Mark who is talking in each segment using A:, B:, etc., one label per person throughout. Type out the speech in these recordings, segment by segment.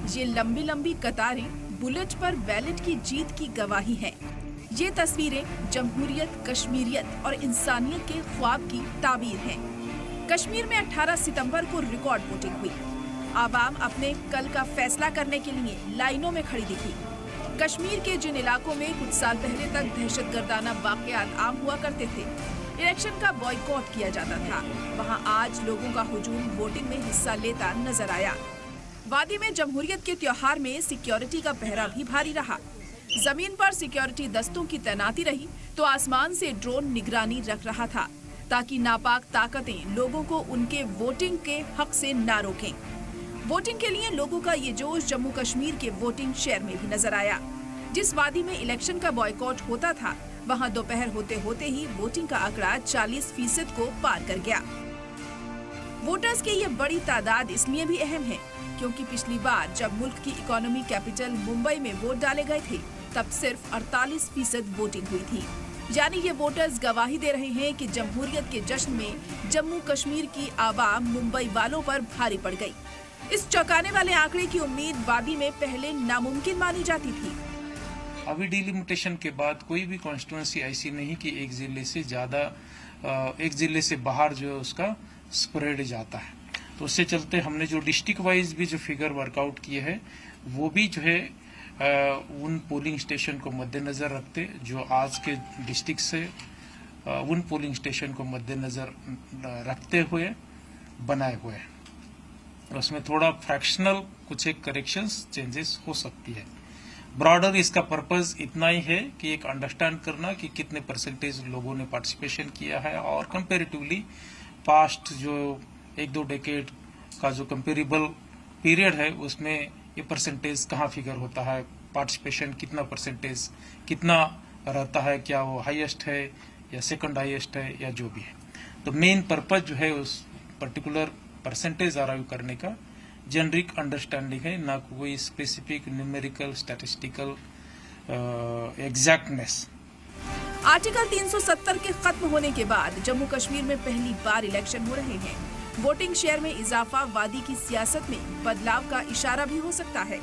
A: ये लंबी लंबी कतारें बुलेट पर बैलेट की जीत की गवाही हैं। ये तस्वीरें जमहूरियत, कश्मीरियत और इंसानियत के ख्वाब की ताबीर हैं। कश्मीर में 18 सितंबर को रिकॉर्ड वोटिंग हुई। आवाम अपने कल का फैसला करने के लिए लाइनों में खड़ी दिखी। कश्मीर के जिन इलाकों में कुछ साल पहले तक दहशतगर्दाना वाकयात आम हुआ करते थे, इलेक्शन का बॉयकॉट किया जाता था, वहां आज लोगों का हुजूम वोटिंग में हिस्सा लेता नजर आया। वादी में जमहूरियत के त्योहार में सिक्योरिटी का पहरा भी भारी रहा। जमीन पर सिक्योरिटी दस्तों की तैनाती रही तो आसमान से ड्रोन निगरानी रख रहा था, ताकि नापाक ताकतें लोगों को उनके वोटिंग के हक से ना रोकें। वोटिंग के लिए लोगों का ये जोश जम्मू कश्मीर के वोटिंग शहर में भी नजर आया। जिस वादी में इलेक्शन का बॉयकॉट होता था, वहां दोपहर होते होते ही वोटिंग का आंकड़ा 40% को पार कर गया। वोटर्स की ये बड़ी तादाद इसलिए भी अहम है क्योंकि पिछली बार जब मुल्क की इकोनॉमी कैपिटल मुंबई में वोट डाले गए थे, तब सिर्फ 48% वोटिंग हुई थी। यानी ये वोटर्स गवाही दे रहे हैं कि जमहूरियत के जश्न में जम्मू कश्मीर की आवाम मुंबई वालों पर भारी पड़ गई। इस चौंकाने वाले आंकड़े की उम्मीद वादी में पहले नामुमकिन मानी जाती थी।
B: अभी डिलिमिटेशन के बाद कोई भी कॉन्स्टिट्यूंसी ऐसी नहीं कि एक जिले से बाहर जो है उसका स्प्रेड जाता है। तो उससे चलते हमने जो डिस्ट्रिक्ट वाइज भी जो फिगर वर्कआउट किए हैं, वो भी जो है उन पोलिंग स्टेशन को मद्देनजर रखते जो आज के डिस्ट्रिक्ट से उन पोलिंग स्टेशन को मद्देनजर रखते हुए बनाए हुए हैं। उसमें थोड़ा फ्रैक्शनल कुछ एक करेक्शंस चेंजेस हो सकती है। ब्रॉडर इसका पर्पस इतना ही है कि एक अंडरस्टैंड करना कि कितने परसेंटेज लोगों ने पार्टिसिपेशन किया है और कंपैरेटिवली पास्ट जो 1-2 डेकेड का जो कंपेरेबल पीरियड है उसमें ये परसेंटेज कहाँ फिगर होता है, पार्टिसिपेशन कितना परसेंटेज कितना रहता है, क्या वो हाईएस्ट है या सेकंड हाईएस्ट है या जो भी है। तो मेन पर्पस जो है उस पर्टिकुलर परसेंटेज अराइव करने का जेनरिक अंडरस्टैंडिंग है, ना कोई specific numerical statistical exactness.
A: Article 370 के खत्म होने के बाद जम्मू कश्मीर में पहली बार इलेक्शन हो रहे हैं। वोटिंग शेयर में इजाफा वादी की सियासत में बदलाव का इशारा भी हो सकता है।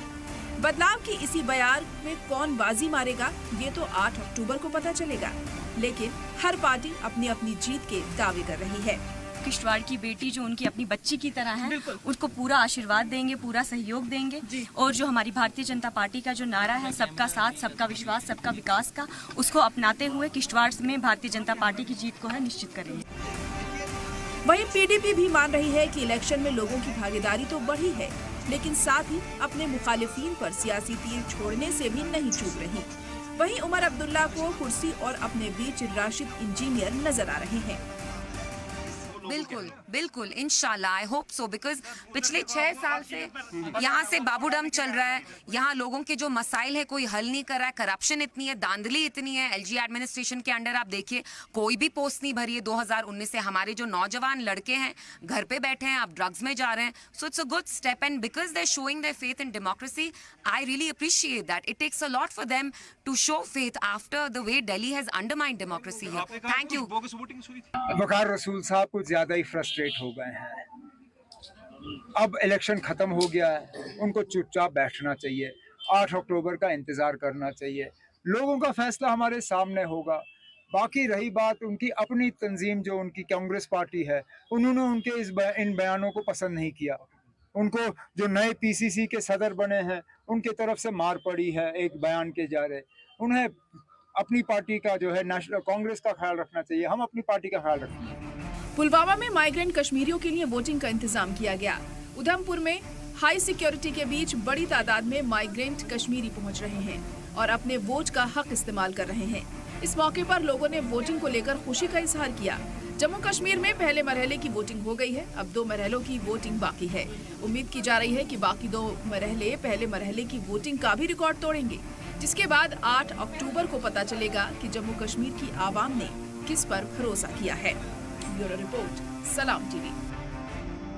A: बदलाव की इसी बयार में कौन बाजी मारेगा, ये तो 8 अक्टूबर को पता चलेगा। लेकिन हर पार्टी अपनी अपनी जीत के दावे कर रही है।
C: किश्तवाड़ की बेटी जो उनकी अपनी बच्ची की तरह है, उसको पूरा आशीर्वाद देंगे, पूरा सहयोग देंगे। और जो हमारी भारतीय जनता पार्टी का जो नारा है, सबका साथ, सबका विश्वास, सबका विकास का, उसको अपनाते हुए किश्तवाड़ में भारतीय जनता पार्टी की जीत को है निश्चित करेंगे।
A: वहीं पीडीपी भी मान रही है कि इलेक्शन में लोगों की भागीदारी तो बढ़ी है, लेकिन साथ ही अपने मुखालिफिन पर सियासी तीर छोड़ने से भी नहीं चूक रही। वहीं उमर अब्दुल्ला को कुर्सी और अपने बीच राशिद इंजीनियर नजर आ रहे हैं।
D: बिल्कुल बिल्कुल, इंशाल्लाह, आई होप सो, बिकॉज पिछले 6 साल से यहाँ से बाबूडम चल रहा है। यहाँ लोगों के जो मसाइल है कोई हल नहीं कर रहा है। करप्शन इतनी है, धांधली इतनी है। एलजी एडमिनिस्ट्रेशन के अंडर आप देखिए कोई भी पोस्ट नहीं भरी है 2019 से। हमारे जो नौजवान लड़के हैं घर पे बैठे हैं, आप ड्रग्स में जा रहे हैं। So it's a good step and because they are showing their faith in democracy, I really appreciate that. It takes a lot for them to show faith after the way Delhi has undermined democracy here. Thank you.
E: Waqar Rasool sahab कुछ ज्यादा ही frustrate हो गए हैं। अब election खत्म हो गया है, उनको चुपचाप बैठना चाहिए। 8 अक्टूबर का इंतजार करना चाहिए। लोगों का फैसला हमारे सामने होगा। बाकी रही बात उनकी अपनी तंजीम, जो उनकी कांग्रेस पार्टी है, उन्होंने उनके इन बयानों को पसंद नहीं किया। उनको जो नए पीसीसी के सदर बने हैं उनके तरफ से मार पड़ी है एक बयान के जारे। उन्हें अपनी पार्टी का जो है नेशनल कांग्रेस का ख्याल रखना चाहिए। हम अपनी पार्टी का ख्याल रखेंगे।
A: पुलवामा में माइग्रेंट कश्मीरियों के लिए वोटिंग का इंतजाम किया गया। उधमपुर में हाई सिक्योरिटी के बीच बड़ी तादाद में माइग्रेंट कश्मीरी पहुंच रहे हैं और अपने वोट का हक इस्तेमाल कर रहे हैं। इस मौके पर लोगों ने वोटिंग को लेकर खुशी का इजहार किया। जम्मू कश्मीर में पहले मरहले की वोटिंग हो गई है, अब 2 मरहलों की वोटिंग बाकी है। उम्मीद की जा रही है कि बाकी 2 मरहले पहले मरहले की वोटिंग का भी रिकॉर्ड तोड़ेंगे, जिसके बाद 8 अक्टूबर को पता चलेगा कि जम्मू कश्मीर की आवाम ने किस पर भरोसा किया है। ब्यूरो रिपोर्ट, सलाम टीवी।